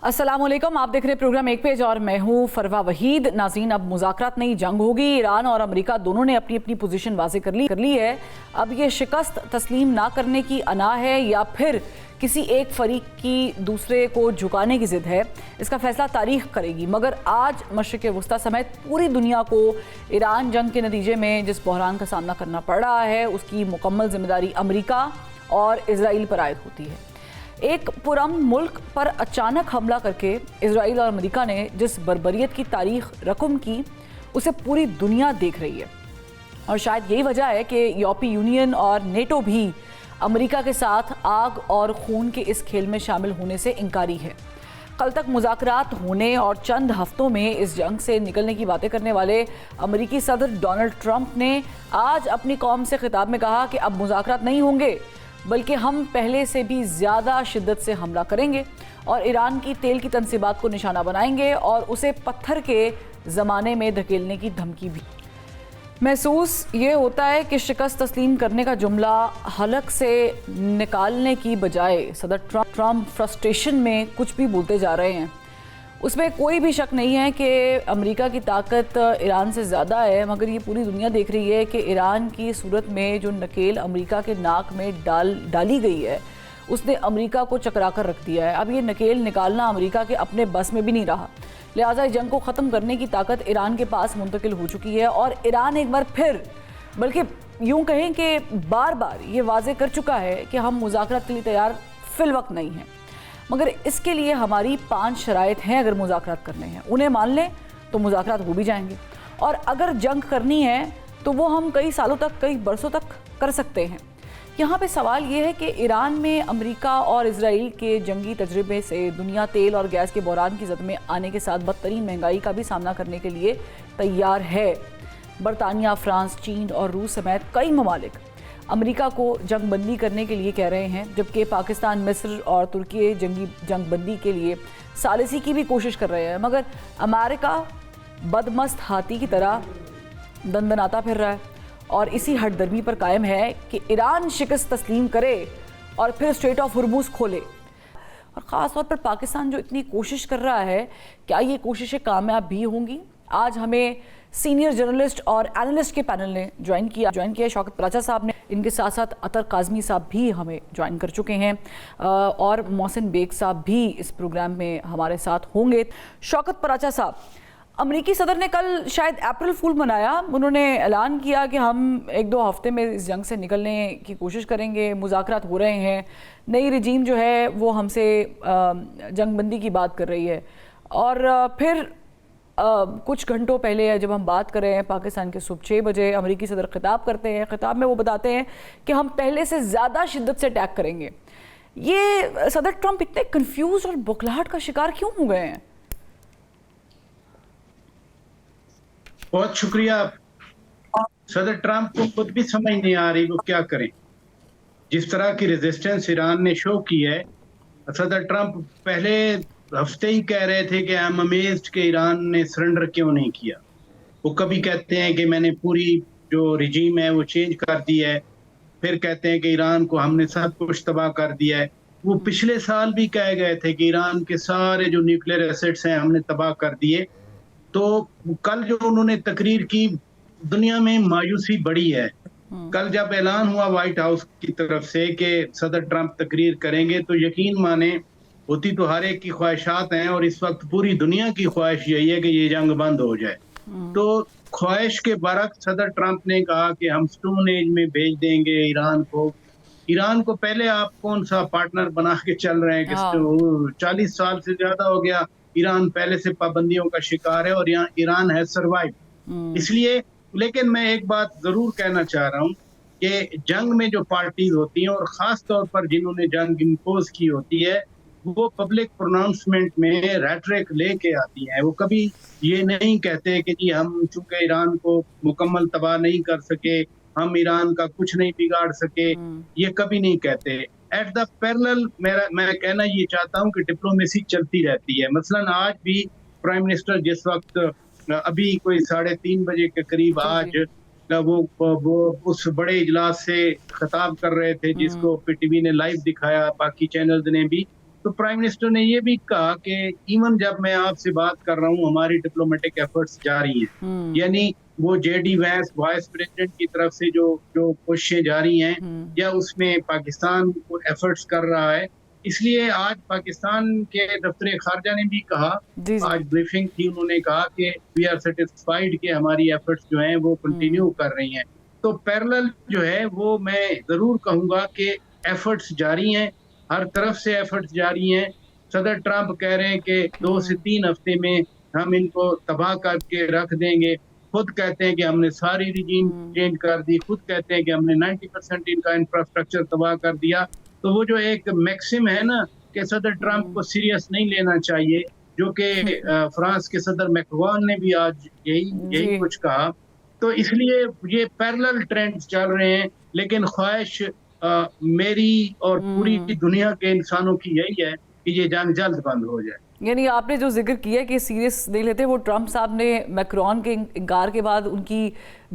अस्सलामुअलैकुम, आप देख रहे हैं प्रोग्राम एक पेज और मैं हूं फरवा वहीद। नाज़रीन, अब मुज़ाकरात नहीं जंग होगी। ईरान और अमेरिका दोनों ने अपनी अपनी पोजीशन वाज़े कर ली है। अब ये शिकस्त तस्लीम ना करने की अना है या फिर किसी एक फरीक की दूसरे को झुकाने की ज़िद है, इसका फैसला तारीख करेगी। मगर आज मशरिक़ वस्ता समेत पूरी दुनिया को ईरान जंग के नतीजे में जिस बहरान का सामना करना पड़ रहा है उसकी मुकम्मल जिम्मेदारी अमेरिका और इजराइल पर आयद होती है। एक पुरअमन मुल्क पर अचानक हमला करके इजराइल और अमेरिका ने जिस बर्बरियत की तारीख रकम की उसे पूरी दुनिया देख रही है और शायद यही वजह है कि यूरोपीय यूनियन और नेटो भी अमेरिका के साथ आग और खून के इस खेल में शामिल होने से इनकारी है। कल तक मुज़ाकरात होने और चंद हफ्तों में इस जंग से निकलने की बातें करने वाले अमेरिकी सदर डोनाल्ड ट्रंप ने आज अपनी कौम से खिताब में कहा कि अब मुज़ाकरात नहीं होंगे बल्कि हम पहले से भी ज़्यादा शिद्दत से हमला करेंगे और ईरान की तेल की तनसीबात को निशाना बनाएंगे और उसे पत्थर के ज़माने में धकेलने की धमकी भी। महसूस ये होता है कि शिकस्त तस्लीम करने का जुमला हलक से निकालने की बजाय सदर ट्रंप फ्रस्ट्रेशन में कुछ भी बोलते जा रहे हैं। उसमें कोई भी शक नहीं है कि अमेरिका की ताकत ईरान से ज़्यादा है, मगर ये पूरी दुनिया देख रही है कि ईरान की सूरत में जो नकेल अमेरिका के नाक में डाली गई है उसने अमेरिका को चकरा कर रख दिया है। अब ये नकेल निकालना अमेरिका के अपने बस में भी नहीं रहा, लिहाजा जंग को ख़त्म करने की ताकत ईरान के पास मुंतकिल हो चुकी है और ईरान एक बार फिर, बल्कि यूँ कहें कि बार बार ये वाज़े कर चुका है कि हम मुज़ाकरात के लिए तैयार फिल वक्त नहीं हैं। मगर इसके लिए हमारी 5 शराइत हैं। अगर मुज़ाकरात करने हैं उन्हें मान लें तो मुज़ाकरात हो भी जाएंगे, और अगर जंग करनी है तो वो हम कई सालों तक, कई बरसों तक कर सकते हैं। यहाँ पे सवाल ये है कि ईरान में अमेरिका और इजराइल के जंगी तजर्बे से दुनिया तेल और गैस के बहरान की जद में आने के साथ बदतरीन महंगाई का भी सामना करने के लिए तैयार है। बरतानिया, फ्रांस, चीन और रूस समेत कई ममालिक अमेरिका को जंगबंदी करने के लिए कह रहे हैं, जबकि पाकिस्तान, मिस्र और तुर्की जंगबंदी के लिए सालिसी की भी कोशिश कर रहे हैं। मगर अमेरिका बदमस्त हाथी की तरह दंदनाता फिर रहा है और इसी हठधर्मी पर कायम है कि ईरान शिकस्त तस्लीम करे और फिर स्ट्रेट ऑफ हुर्मुज़ खोले। और ख़ास तौर पर पाकिस्तान जो इतनी कोशिश कर रहा है, क्या ये कोशिशें कामयाब भी होंगी? आज हमें सीनियर जर्नलिस्ट और एनालिस्ट के पैनल ने ज्वाइन किया शौकत पराचा साहब ने, इनके साथ साथ अतर काज़मी साहब भी हमें ज्वाइन कर चुके हैं और मोहसिन बेग साहब भी इस प्रोग्राम में हमारे साथ होंगे। शौकत पराचा साहब, अमेरिकी सदर ने कल शायद अप्रैल फूल मनाया। उन्होंने ऐलान किया कि हम 1-2 हफ्ते में इस जंग से निकलने की कोशिश करेंगे, मुज़ाकरात हो रहे हैं, नई रजीम जो है वो हमसे जंगबंदी की बात कर रही है। और फिर कुछ घंटों पहले जब हम बात कर रहे हैं पाकिस्तान के सुबह 6 बजे अमेरिकी सदर खिताब करते हैं। खिताब में वो बताते हैं कि हम पहले से ज़्यादा शिद्दत से अटैक करेंगे। ये सदर ट्रंप इतने कंफ्यूज और बुखलाहट का शिकार क्यों हो गए हैं? बहुत शुक्रिया। सदर ट्रंप को खुद भी समझ नहीं आ रही वो क्या करें। जिस तरह की रेजिस्टेंस ईरान ने शो की है, सदर ट्रंप पहले हफ्ते ही कह रहे थे कि आई एम अमेज्ड कि ईरान ने सरेंडर क्यों नहीं किया। वो कभी कहते हैं कि मैंने पूरी जो रिजीम है वो चेंज कर दी है, फिर कहते हैं कि ईरान को हमने सब कुछ तबाह कर दिया है। वो पिछले साल भी कह गए थे कि ईरान के सारे जो न्यूक्लियर एसेट्स हैं हमने तबाह कर दिए। तो कल जो उन्होंने तकरीर की, दुनिया में मायूसी बढ़ी है। कल जब ऐलान हुआ व्हाइट हाउस की तरफ से कि सदर ट्रंप तकरीर करेंगे, तो यकीन माने होती तो हर एक की ख्वाहिशात हैं और इस वक्त पूरी दुनिया की ख्वाहिश यही है कि ये जंग बंद हो जाए। तो ख्वाहिश के बरक्स सदर ट्रंप ने कहा कि हम स्टोन एज में भेज देंगे ईरान को। ईरान को पहले आप कौन सा पार्टनर बना के चल रहे हैं कि 40 साल से ज्यादा हो गया ईरान पहले से पाबंदियों का शिकार है और यहाँ ईरान है सर्वाइव। इसलिए, लेकिन मैं एक बात जरूर कहना चाह रहा हूँ कि जंग में जो पार्टीज होती हैं और खास तौर पर जिन्होंने जंग इम्पोज की होती है, वो पब्लिक प्रोनाउंसमेंट में रेटरिक लेके आती हैं। वो कभी ये नहीं कहते कि जी हम चूंकि ईरान को मुकम्मल तबाह नहीं कर सके, हम ईरान का कुछ नहीं बिगाड़ सके, ये कभी नहीं कहते। एट द पैरेलल मैं कहना ये चाहता हूँ कि डिप्लोमेसी चलती रहती है। मसलन आज भी प्राइम मिनिस्टर जिस वक्त अभी कोई 3:30 बजे के करीब आज वो उस बड़े इजलास से खिताब कर रहे थे जिसको पीटीवी ने लाइव दिखाया, बाकी चैनल्स ने भी, तो प्राइम मिनिस्टर ने ये भी कहा कि इवन जब मैं आपसे बात कर रहा हूँ हमारी डिप्लोमेटिक एफर्ट्स जारी हैं, यानी वो जेडी वैंस वाइस प्रेसिडेंट की तरफ से जो जो कोशिशें जारी हैं या उसमें पाकिस्तान को एफर्ट्स कर रहा है। इसलिए आज पाकिस्तान के दफ्तर खारजा ने भी कहा, आज ब्रीफिंग थी, उन्होंने कहा कि वी आर सेटिस्फाइड कि हमारी एफर्ट्स जो हैं वो कंटिन्यू कर रही हैं। तो पैरेलल जो है वो मैं जरूर कहूंगा कि एफर्ट्स जारी हैं, हर तरफ से एफर्ट्स जारी हैं। सदर ट्रंप कह रहे हैं कि 2 से 3 हफ्ते में हम इनको तबाह करके रख देंगे। खुद कहते हैं कि हमने सारी रिजीम चेंज कर दी, खुद कहते हैं कि हमने 90% इनका इंफ्रास्ट्रक्चर तबाह कर दिया। तो वो जो एक मैक्सिम है ना कि सदर ट्रंप को सीरियस नहीं लेना चाहिए, जो कि फ्रांस के सदर मैक्रोन ने भी आज यही कुछ कहा। तो इसलिए ये पैरेलल ट्रेंड्स चल रहे हैं, लेकिन ख्वाहिश मेरी और पूरी दुनिया के इंसानों की यही है कि ये जंग जल्द बंद हो जाए। यानी आपने जो जिक्र किया कि सीरियस नहीं लेते, वो ट्रंप साहब ने मैक्रोन के इनकार के बाद उनकी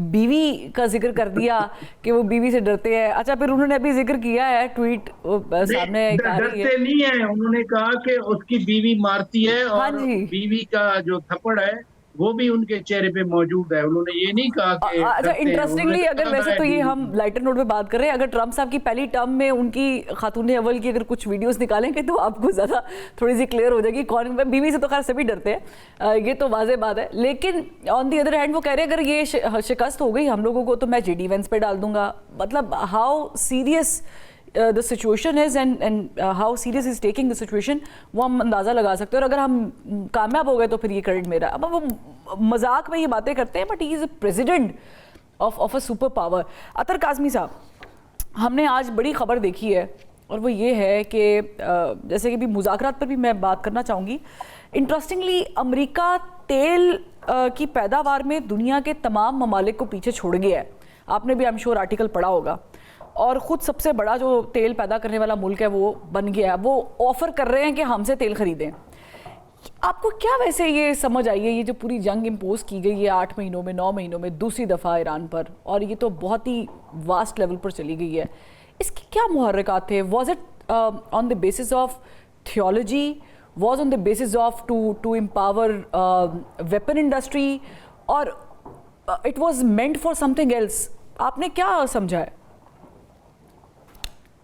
बीवी का जिक्र कर दिया कि वो बीवी से डरते हैं। अच्छा, फिर उन्होंने अभी जिक्र किया है, ट्वीट सामने डरते नहीं है, उन्होंने कहा कि उसकी बीवी मारती है और बीवी का जो थप्पड़ है वो भी उनके चेहरे पे मौजूद है। उन्होंने ये नहीं कहा कि अच्छा, इंटरेस्टिंगली अगर वैसे तो ये हम लाइटर नोट पे बात कर रहे हैं, अगर ट्रंप साहब की पहली टर्म में उनकी खातून अव्वल की अगर कुछ वीडियोस निकालेंगे तो आपको ज़्यादा थोड़ी सी क्लियर हो जाएगी कौन। बीवी से तो खैर सभी डरते हैं, ये तो वाज़ेह बात है। लेकिन ऑन दी अदर हैंड वो कह रहे हैं अगर ये शिकस्त हो गई हम लोगों को तो मैं जेडी वेंस पे डाल दूंगा। मतलब how serious the situation is and how serious is taking the situation, वो हम अंदाज़ा लगा सकते हैं। और अगर हम कामयाब हो गए तो फिर ये क्रेडिट मेरा। अब वो मजाक में ये बातें करते हैं, but he is a president of a super power. Athar Kazmi sahab, हमने आज बड़ी खबर देखी है और वो ये है कि जैसे कि भी मुज़ाकरात पर भी मैं बात करना चाहूँगी। इंटरेस्टिंगली अमेरिका तेल की पैदावार में दुनिया के तमाम ममालिक को पीछे छोड़ गया है। आपने भी आई एम श्योर आर्टिकल पढ़ा होगा। और ख़ुद सबसे बड़ा जो तेल पैदा करने वाला मुल्क है वो बन गया है। वो ऑफ़र कर रहे हैं कि हमसे तेल ख़रीदें। आपको क्या वैसे ये समझ आई है, ये जो पूरी जंग इम्पोज की गई है 8 महीनों में 9 महीनों में दूसरी दफ़ा ईरान पर, और ये तो बहुत ही वास्ट लेवल पर चली गई है, इसके क्या मुहर्रिकात थे? Was it on the basis of theology, was on the basis of to empower weapon industry, और it was meant for something else? आपने क्या समझा है?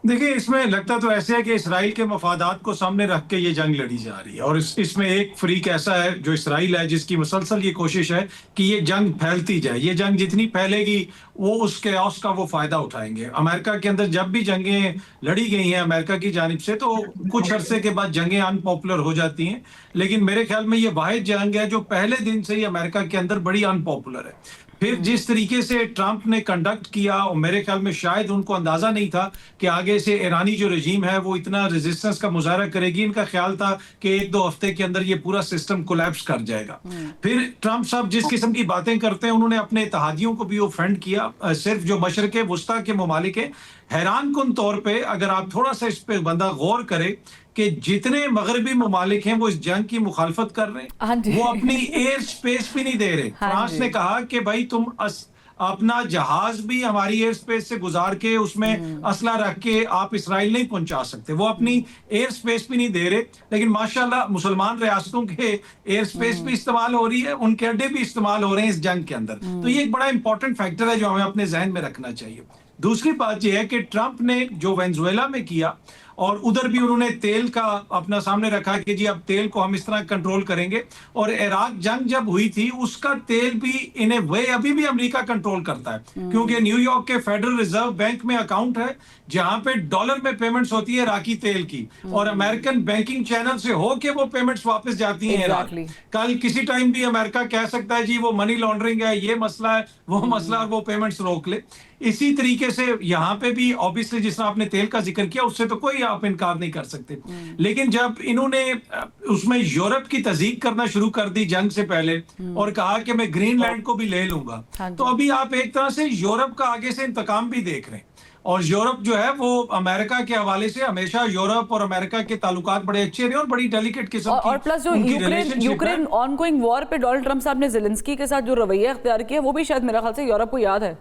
देखिए, इसमें लगता तो ऐसे है कि इसराइल के मफादात को सामने रख के ये जंग लड़ी जा रही है। और इसमें एक फ्रीक ऐसा है जो इसराइल है, जिसकी मुसलसल ये कोशिश है कि ये जंग फैलती जाए। ये जंग जितनी फैलेगी वो उस कैओस का वो फायदा उठाएंगे। अमेरिका के अंदर जब भी जंगें लड़ी गई हैं अमेरिका की जानिब से, तो कुछ अरसे के बाद जंगें अनपॉपुलर हो जाती हैं। लेकिन मेरे ख्याल में ये वाहिद जंग है जो पहले दिन से ही अमेरिका के अंदर बड़ी अनपॉपुलर है। फिर जिस तरीके से ट्रंप ने कंडक्ट किया, और मेरे ख्याल में शायद उनको अंदाजा नहीं था कि आगे से ईरानी जो रजीम है वो इतना रेजिस्टेंस का मुजाहरा करेगी। इनका ख्याल था कि 1-2 हफ्ते के अंदर ये पूरा सिस्टम कोलैप्स कर जाएगा। फिर ट्रंप साहब जिस किस्म की बातें करते हैं, उन्होंने अपने इत्तेहादियों को भी ऑफेंड किया, सिर्फ जो मशरक़े वुस्ता के ममालिक हैं। हैरान कुन तौर पर अगर आप थोड़ा सा इस पर बंदा गौर करे कि जितने मगरबी ममालिक हैं वो इस जंग की मुखालफत कर रहे हैं, वो अपनी एयर स्पेस भी नहीं दे रहे। फ्रांस ने कहा कि भाई तुम अपना जहाज भी हमारी एयर स्पेस से गुजार के उसमें असला रख के आप इसराइल नहीं पहुंचा सकते। वो अपनी एयर स्पेस भी नहीं दे रहे। लेकिन माशाल्लाह मुसलमान रियासतों के एयर स्पेस भी इस्तेमाल हो रही है, उनके अड्डे भी इस्तेमाल हो रहे हैं इस जंग के अंदर। तो ये एक बड़ा इंपॉर्टेंट फैक्टर है जो हमें अपने जहन में रखना चाहिए। दूसरी बात यह है कि ट्रंप ने जो वेनेजुएला में किया, और उधर भी उन्होंने तेल का अपना सामने रखा कि जी अब तेल को हम इस तरह कंट्रोल करेंगे। और इराक जंग जब हुई थी उसका तेल भी इन ए वे अभी भी अमेरिका कंट्रोल करता है, क्योंकि न्यूयॉर्क के फेडरल रिजर्व बैंक में अकाउंट है जहां पे डॉलर में पेमेंट्स होती है इराकी तेल की, और अमेरिकन बैंकिंग चैनल से होके वो पेमेंट्स वापस जाती हैं इराक। कल किसी टाइम भी अमेरिका कह सकता है जी वो मनी लॉन्ड्रिंग है, ये मसला है, वो मसला, और वो पेमेंट्स रोक ले। इसी तरीके से यहाँ पे भी ऑब्वियसली जिस तरह आपने तेल का जिक्र किया उससे तो कोई आप इनकार नहीं कर सकते। लेकिन जब इन्होंने उसमें यूरोप की तज़दीक करना शुरू कर दी जंग से पहले, और कहा कि मैं ग्रीनलैंड को भी ले लूंगा, तो अभी आप एक तरह से यूरोप का आगे से इंतकाम भी देख रहे हैं। और यूरोप जो है वो अमेरिका के हवाले से हमेशा यूरोप और अमेरिका के ताल्लुकात बड़े अच्छे रहे और बड़ी डेलिकेट किस्म की, और प्लस जो यूक्रेन ऑनगोइंग वॉर पे डोनाल्ड ट्रंप साहब ने ज़ेलेंस्की के साथ जो रवैया अख्तियार किया वो भी शायद मेरा ख्याल से यूरोप को याद है।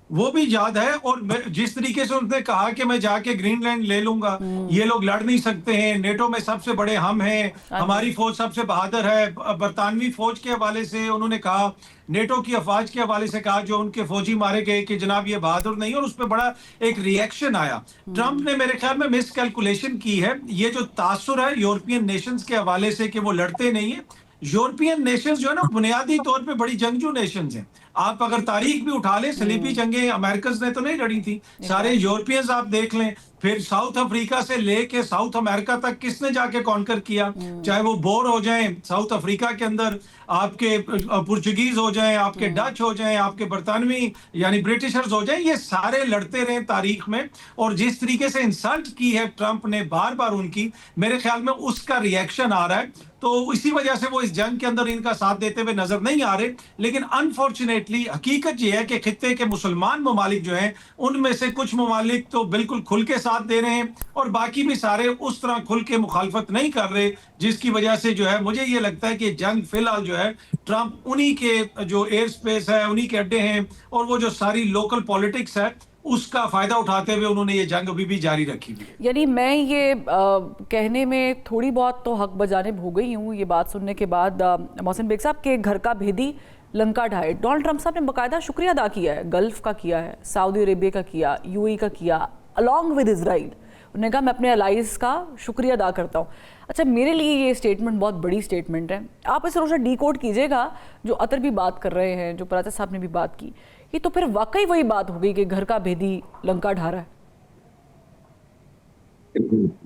वो भी याद है। और जिस तरीके से उन्होंने कहा कि मैं जाके ग्रीनलैंड ले लूंगा, ये लोग लड़ नहीं सकते हैं, नेटो में सबसे बड़े हम हैं, हमारी फौज सबसे बहादुर है। बरतानवी फौज के हवाले से उन्होंने कहा, नेटो की अफवाज के हवाले से कहा जो उनके फौजी मारे गए कि जनाब ये बहादुर नहीं, और उस पर बड़ा एक रिएक्शन आया। ट्रंप ने मेरे ख्याल में मिस कैलकुलेशन की है। ये जो तासुर है यूरोपियन नेशंस के हवाले से कि वो लड़ते नहीं है, यूरोपियन नेशंस जो है ना बुनियादी तौर पे बड़ी जंगजू नेशंस हैं। आप अगर तारीख भी उठा लें, सलीबी जंगें अमेरिकन ने तो नहीं लड़ी थी, सारे यूरोपियंस आप देख लें। फिर साउथ अफ्रीका से लेके साउथ अमेरिका तक किसने जाके कॉन्कर किया, चाहे वो बोर हो जाएं साउथ अफ्रीका के अंदर, आपके पुर्तगीज हो जाएं, आपके डच हो जाएं, आपके बरतानवी यानी ब्रिटिशर्स हो जाएं, ये सारे लड़ते रहे तारीख में। और जिस तरीके से इंसल्ट की है ट्रंप ने बार बार उनकी, मेरे ख्याल में उसका रिएक्शन आ रहा है। तो इसी वजह से वो इस जंग के अंदर इनका साथ देते हुए नजर नहीं आ रहे। लेकिन अनफॉर्चुनेटली हकीकत ये है कि खित्ते के मुसलमान ममालिक जो हैं, उनमें से कुछ ममालिक तो बिल्कुल खुल के साथ दे रहे हैं और बाकी भी सारे उस तरह खुल के मुखालफत नहीं कर रहे, जिसकी वजह से जो है मुझे ये लगता है कि जंग फिलहाल जो है ट्रंप उन्हीं के जो एयर स्पेस है, उन्हीं के अड्डे हैं, और वो जो सारी लोकल पॉलिटिक्स है उसका फायदा उठाते हुए उन्होंने ये जंग अभी भी जारी रखी हुई है। यानी मैं ये कहने में थोड़ी बहुत तो हक बजानिब हो गई हूँ ये बात सुनने के बाद, मोहसिन बेग साहब के घर का भेदी लंका ढाए। डोनाल्ड ट्रंप साहब ने बाकायदा शुक्रिया अदा किया है, गल्फ का किया है, सऊदी अरेबिया का किया, यूएई का किया, अलॉन्ग विद इजराइल। उन्होंने कहा मैं अपने अलाइज का शुक्रिया अदा करता हूँ। अच्छा, मेरे लिए ये स्टेटमेंट बहुत बड़ी स्टेटमेंट है। आप इसे रोज़ा डिकोड कीजिएगा, जो अतर भी बात कर रहे हैं, जो पराचा साहब ने भी बात की, ये तो फिर वाकई वही बात हो गई कि घर का भेदी लंका ढा रहा है।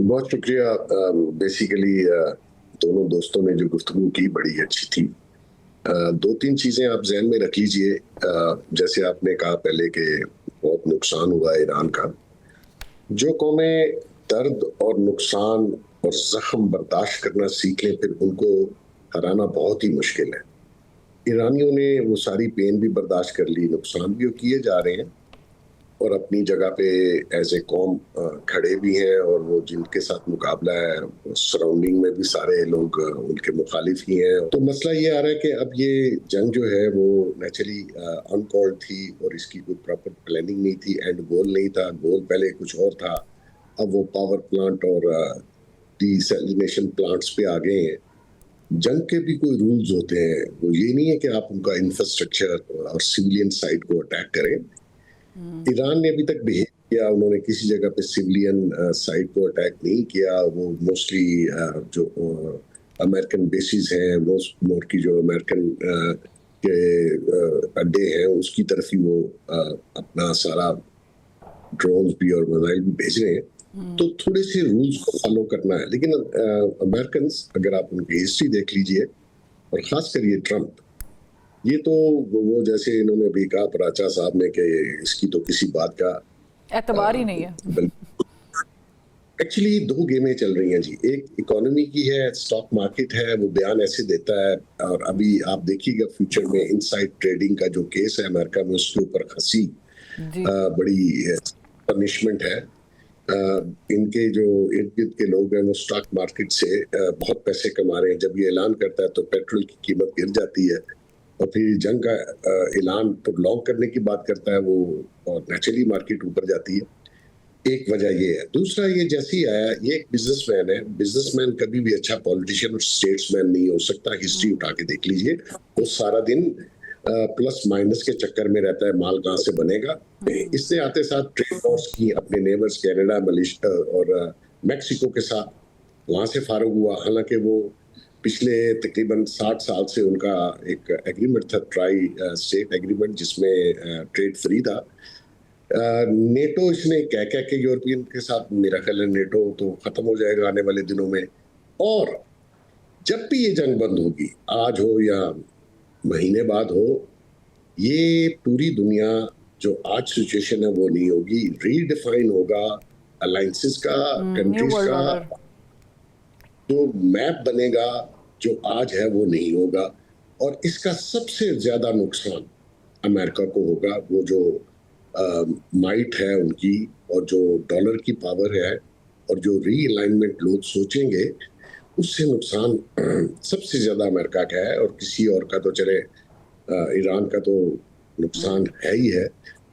बहुत शुक्रिया। बेसिकली दोनों दोस्तों ने जो गुफ्तगू की बड़ी अच्छी थी। दो तीन चीजें आप जहन में रख लीजिए। जैसे आपने कहा पहले कि बहुत नुकसान हुआ ईरान का। जो कौमें दर्द और नुकसान और जख्म बर्दाश्त करना सीख लें, फिर उनको हराना बहुत ही मुश्किल है। ईरानियों ने वो सारी पेन भी बर्दाश्त कर ली, नुकसान भी किए जा रहे हैं और अपनी जगह पे एज ए कौम खड़े भी हैं, और वो जिनके साथ मुकाबला है सराउंडिंग में भी सारे लोग उनके मुखालिफ ही हैं। तो मसला ये आ रहा है कि अब ये जंग जो है वो नेचुरली अनकॉल्ड थी और इसकी कोई प्रॉपर प्लानिंग नहीं थी, एंड गोल नहीं था। गोल पहले कुछ और था, अब वो पावर प्लांट और डीसैलिनेशन प्लांट्स पे आ गए हैं। जंग के भी कोई रूल्स होते हैं, वो ये नहीं है कि आप उनका इंफ्रास्ट्रक्चर और सिविलियन साइट को अटैक करें। ईरान ने अभी तक बिहेव किया, उन्होंने किसी जगह पे सिविलियन साइट को अटैक नहीं किया। वो मोस्टली जो अमेरिकन बेसिस हैं, मोर की जो अमेरिकन के अड्डे हैं, उसकी तरफ ही वो अपना सारा ड्रोन्स भी और मिसाइल भी भेज रहे हैं। तो थोड़े से रूल्स को फॉलो करना है। लेकिन अमेरिकन, अगर आप उनकी हिस्ट्री देख लीजिए, और खासकर ये ट्रंप, ये तो वो जैसे इन्होंने भी कहा पराचा साहब ने कि इसकी तो किसी बात का एतबार ही नहीं है। एक्चुअली दो गेमें चल रही हैं जी। एक इकोनॉमी की है, स्टॉक मार्केट है, वो बयान ऐसे देता है। और अभी आप देखिएगा फ्यूचर में इनसाइड ट्रेडिंग का जो केस है अमेरिका में, उसके ऊपर खसी बड़ी पनिशमेंट है। इनके जो इर्द गिर्द के लोग हैं वो स्टॉक मार्केट से बहुत पैसे कमा रहे हैं। जब ये ऐलान करता है तो पेट्रोल की कीमत गिर जाती है, और फिर जंग का ऐलान प्रोलॉन्ग करने की बात करता है वो, और नेचुरली मार्केट ऊपर जाती है। एक वजह ये है। दूसरा, ये जैसे ही आया, ये एक बिजनेसमैन है। बिजनेसमैन कभी भी अच्छा पॉलिटिशियन और स्टेट्समैन नहीं हो सकता। हिस्ट्री उठा के देख लीजिए, वो सारा दिन प्लस माइनस के चक्कर में रहता है, माल कहाँ से बनेगा। इसने आते साथ ट्रेड वॉर्स की अपने नेबर्स कैनेडा, मलेशिया और मैक्सिको के साथ, वहां से फारूक हुआ। हालांकि वो पिछले तकरीबन 60 साल से उनका एक एग्रीमेंट था, ट्राई स्टेट एग्रीमेंट, जिसमें ट्रेड फ्री था। नेटो इसने कह के यूरोपियन के साथ, मेरा ख्याल है नेटो तो खत्म हो जाएगा आने वाले दिनों में। और जब भी ये जंग बंद होगी, आज हो या महीने बाद हो, ये पूरी दुनिया जो आज सिचुएशन है वो नहीं होगी, रीडिफाइन होगा अलायंसेस का, कंट्रीज का। जो मैप बनेगा जो आज है वो नहीं होगा, और इसका सबसे ज्यादा नुकसान अमेरिका को होगा। वो जो माइट है उनकी, और जो डॉलर की पावर है, और जो रीअलाइनमेंट लोग सोचेंगे, उससे नुकसान सबसे ज्यादा अमेरिका का है। और किसी और का तो चले, ईरान का तो नुकसान है ही है।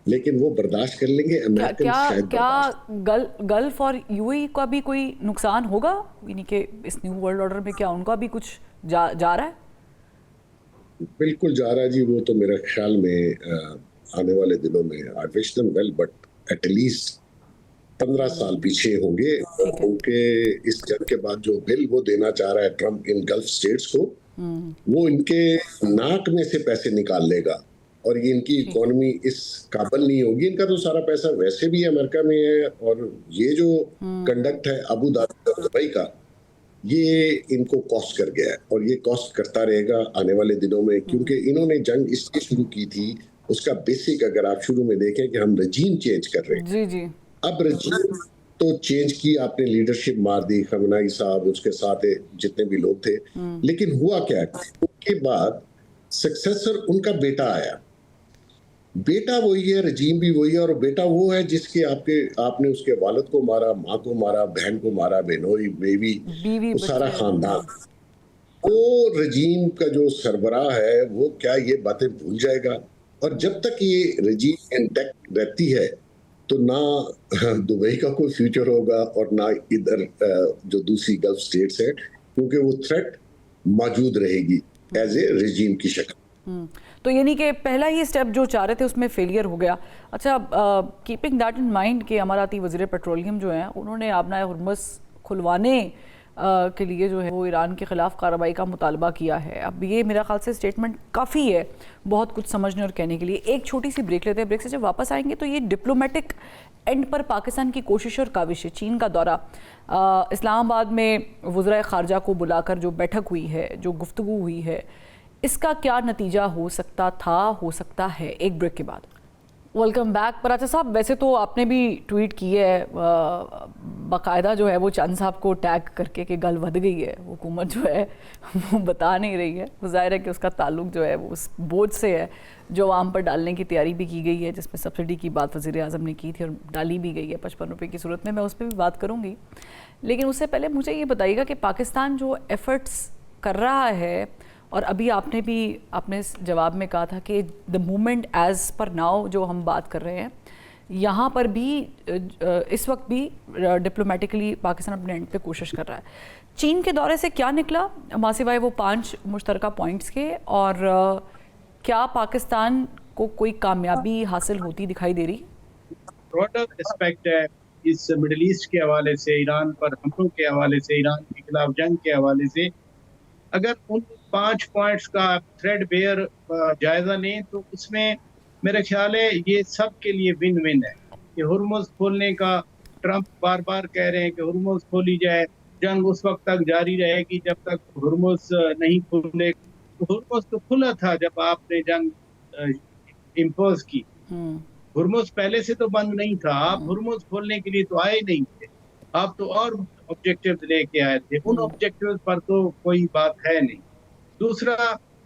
लेकिन वो बर्दाश्त कर लेंगे। क्या अमेरिकन क्या शायद क्या गल्फ और यूएई का भी कोई नुकसान होगा, यानी कि इस न्यू वर्ल्ड ऑर्डर में क्या उनका भी कुछ जा रहा है? बिल्कुल जा रहा है जी। वो तो मेरे ख्याल में आने वाले दिनों में, I wish them well, but at least 15 साल पीछे होंगे। उनके इस जंग के बाद जो बिल वो देना चाह रहा है ट्रम्प इन गल्फ स्टेट्स को, वो इनके नाक में से पैसे निकाल लेगा और ये इनकी इकोनॉमी इस काबिल नहीं होगी। इनका तो सारा पैसा वैसे भी अमेरिका में है, और ये जो कंडक्ट है अबू धाबी और दुबई का, ये इनको कॉस्ट कर गया है और ये कॉस्ट करता रहेगा आने वाले दिनों में, क्योंकि इन्होंने जंग इसलिए शुरू की थी, उसका बेसिक अगर आप शुरू में देखें कि हम रजीम चेंज कर रहे हैं। जी जी। अब रजीम तो चेंज की, आपने लीडरशिप मार दी, खमनाई साहब उसके साथ जितने भी लोग थे, लेकिन हुआ क्या, उसके बाद सक्सेसर उनका बेटा आया। बेटा वही है, रजीम भी वही है, और बेटा वो है जिसके आपने उसके वालिद को मारा, माँ को मारा, बहन को मारा, बेनोई बीवी, वो सारा खानदान। वो रजीम का जो सरबराह है वो क्या ये बातें भूल जाएगा? और जब तक ये रजीम इंटैक्ट रहती है तो ना दुबई का कोई फ्यूचर होगा और ना इधर जो दूसरी गल्फ स्टेट्स है, क्योंकि वो थ्रेट मौजूद रहेगी एज ए रजीम की शक्ल। तो यानी कि पहला ही स्टेप जो चाह रहे थे उसमें फेलियर हो गया। अच्छा, कीपिंग दैट इन माइंड कि अमाराती वज़ीर पेट्रोलियम जो हैं उन्होंने आबनाए हुर्मुज़ खुलवाने के लिए जो है वो ईरान के ख़िलाफ़ कार्रवाई का मुतालबा किया है। अब ये मेरा ख्याल से स्टेटमेंट काफ़ी है बहुत कुछ समझने और कहने के लिए। एक छोटी सी ब्रेक लेते हैं, ब्रेक से जब वापस आएंगे तो ये डिप्लोमेटिक एंड पर पाकिस्तान की कोशिश और काविश है। चीन का दौरा, इस्लामाबाद में वज़ीर ख़ारजा को बुलाकर जो बैठक हुई है, जो गुफ्तगू हुई है, इसका क्या नतीजा हो सकता था, हो सकता है? एक ब्रेक के बाद वेलकम बैक। पराचा साहब, वैसे तो आपने भी ट्वीट की है बाकायदा जो है वो चंद साहब को टैग करके कि गल वध गई है, हुकूमत जो है वो बता नहीं रही है। वो ज़ाहिर है कि उसका ताल्लुक जो है वो उस बोझ से है जो आम पर डालने की तैयारी भी की गई है, जिसमें सब्सिडी की बात वज़ीर आज़म ने की थी और डाली भी गई है 55 रुपये की सूरत में। मैं उस पर भी बात करूँगी, लेकिन उससे पहले मुझे ये बताइएगा कि पाकिस्तान जो एफ़र्ट्स कर रहा है, और अभी आपने इस जवाब में कहा था कि the movement as per now जो हम बात कर रहे हैं, यहाँ पर भी इस वक्त भी डिप्लोमेटिकली पाकिस्तान अपने एंड पे कोशिश कर रहा है। चीन के दौरे से क्या निकला माँ सिवाय वो 5 मुश्तरका पॉइंट्स के, और क्या पाकिस्तान को कोई कामयाबी हासिल होती दिखाई दे रही? ब्रॉडर एस्पेक्ट है इस मिडिल ईस्ट के हवाले से, ईरान पर हमलों के हवाले से, ईरान के खिलाफ जंग के हवाले से। अगर उन 5 पॉइंट्स का थ्रेड बेयर जायजा लें तो उसमें मेरा ख्याल है ये सब के लिए विन विन है। कि हुर्मुज़ खोलने का, ट्रंप बार बार कह रहे हैं कि हुर्मुज़ खोली जाए, जंग उस वक्त तक जारी रहेगी जब तक हुर्मुज़ नहीं खुले। हुर्मुज़ तो खुला था जब आपने जंग इम्पोज की। हुर्मुज़ पहले से तो बंद नहीं था, आप हुर्मुज़ खोलने के लिए तो आए नहीं थे, आप तो और ऑब्जेक्टिव लेके आए थे। उन ऑब्जेक्टिव पर तो कोई बात है नहीं। दूसरा,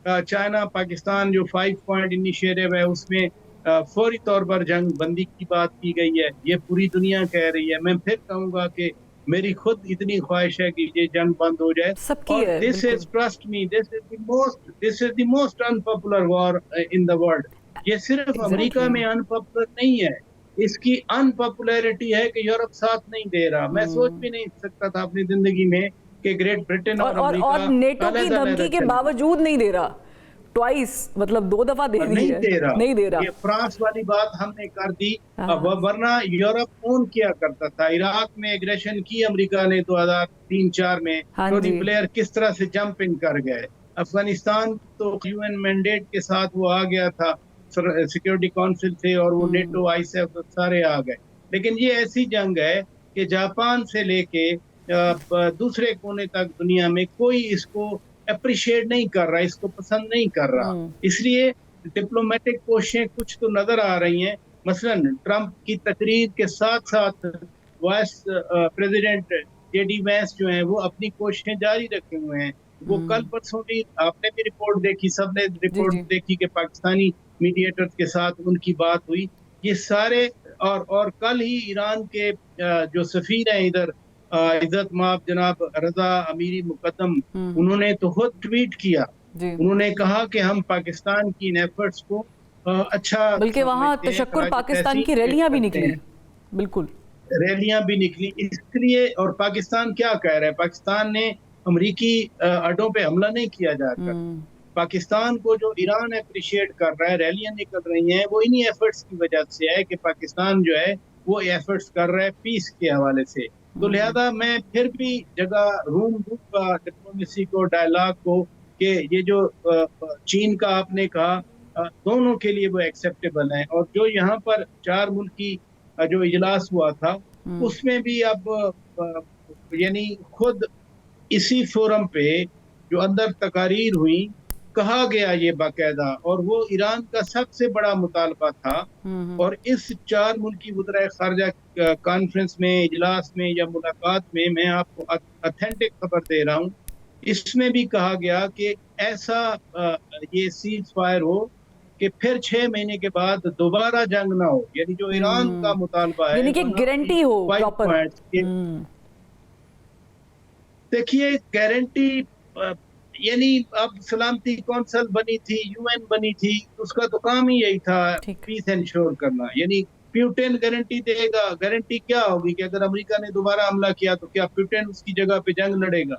चाइना पाकिस्तान जो 5 पॉइंट इनिशिएटिव है उसमें फौरी तौर पर जंग बंदी की बात की गई है। ये पूरी दुनिया कह रही है। मैं फिर कहूँगा कि मेरी खुद इतनी ख्वाहिश है कि ये जंग बंद हो जाए। This is, trust me, this is the most unpopular war in the world. ये सिर्फ अमेरिका में अनपॉपुलर नहीं है, इसकी अनपॉपुलैरिटी है कि यूरोप साथ नहीं दे रहा। मैं सोच भी नहीं सकता था अपनी जिंदगी में कि ग्रेट ब्रिटेन और अमेरिका और नेटो की धमकी के बावजूद नहीं दे रहा, ट्वाइस, मतलब 2 दफा दे दी है, नहीं दे रहा। ये फ्रांस वाली बात हमने कर दी, वरना यूरोप ओन किया करता था। इराक में एग्रेशन की अमेरिका ने 2003-4 में, टोनी ब्लेयर किस तरह से जंपिंग कर गए। अफगानिस्तान तो यूएन मैंडेट के साथ वो आ गया था सिक्योरिटी काउंसिल से, और वो नेटो आईएसएफ सारे आ गए। लेकिन ये ऐसी जंग है कि जापान से लेके दूसरे कोने तक दुनिया में कोई इसको अप्रिशिएट नहीं कर रहा, इसको पसंद नहीं कर रहा। इसलिए डिप्लोमेटिक कोशिशें कुछ तो नजर आ रही हैं। मसलन ट्रंप की तकरीर के साथ साथ वाइस प्रेसिडेंट जेडी वैंस जो हैं वो अपनी कोशिशें जारी रखे हुए हैं। वो कल परसों भी आपने भी रिपोर्ट देखी, सबने रिपोर्ट देखी कि पाकिस्तानी मीडिएटर्स के साथ उनकी बात हुई। ये सारे और कल ही ईरान के जो सफीर हैं इधर, इज्जत माब जनाब रजा अमीरी मुकद्दम, उन्होंने तो खुद ट्वीट किया। उन्होंने कहा कि हम पाकिस्तान की इन एफर्ट्स को अच्छा बल्कि वहां समझते हैं, तशक्कुर कराची पाकिस्तान की तहसीन रैलियां भी करते निकली। हैं। बिल्कुल। रैलियां भी निकली इसलिए। और पाकिस्तान क्या कह रहा है? पाकिस्तान ने अमरीकी अड्डों पे हमला नहीं किया जाकर। हम्म। पाकिस्तान को जो ईरान अप्रिशिएट कर रहा है, रैलियां निकल रही हैं, वो इन्हीं एफर्ट्स की वजह से है कि पाकिस्तान जो है वो एफर्ट्स कर रहा है पीस के हवाले से। तो लिहाजा मैं फिर भी जगह रूम दूंगा डिप्लोमेसी को, डायलॉग को, कि ये जो चीन का आपने कहा, दोनों के लिए वो एक्सेप्टेबल है। और जो यहाँ पर 4 मुल्की जो इजलास हुआ था, उसमें भी अब यानी खुद इसी फोरम पे जो अंदर तकारीर हुई, कहा गया ये बाकायदा, और वो ईरान का सबसे बड़ा मुतालबा था। और इस 4 मुल्की वज़राए ख़ारिजा कॉन्फ्रेंस में, इजलास में या मुलाकात में, मैं आपको ऑथेंटिक खबर दे रहा हूँ, इसमें भी कहा गया कि ऐसा ये सीज फायर हो कि फिर 6 महीने के बाद दोबारा जंग ना हो। यानी जो ईरान का मुतालबा है, यानी कि गारंटी हो 5 प्रॉपर। पॉइंट्स के। देखिए गारंटी, यानी अब सलामती कौंसल बनी थी, यूएन बनी थी, उसका तो काम ही यही था पीस इंश्योर करना। यानी प्यूटेन गारंटी देगा? गारंटी क्या होगी कि अगर अमेरिका ने दोबारा हमला किया तो क्या प्यूटेन उसकी जगह पे जंग लड़ेगा?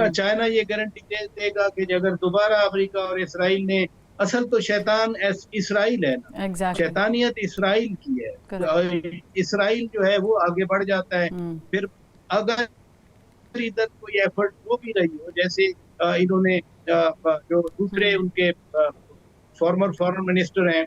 चाइना ये गारंटी देगा कि अगर दोबारा अमेरिका और इसराइल ने, असल तो शैतान इसराइल है ना, शैतानियत इसराइल की है। इसराइल जो है वो आगे बढ़ जाता है। फिर अगर इधर कोई एफर्ट हो भी रही हो, जैसे इन्होंने जो दूसरे उनके फॉर्मर फॉरेन मिनिस्टर हैं,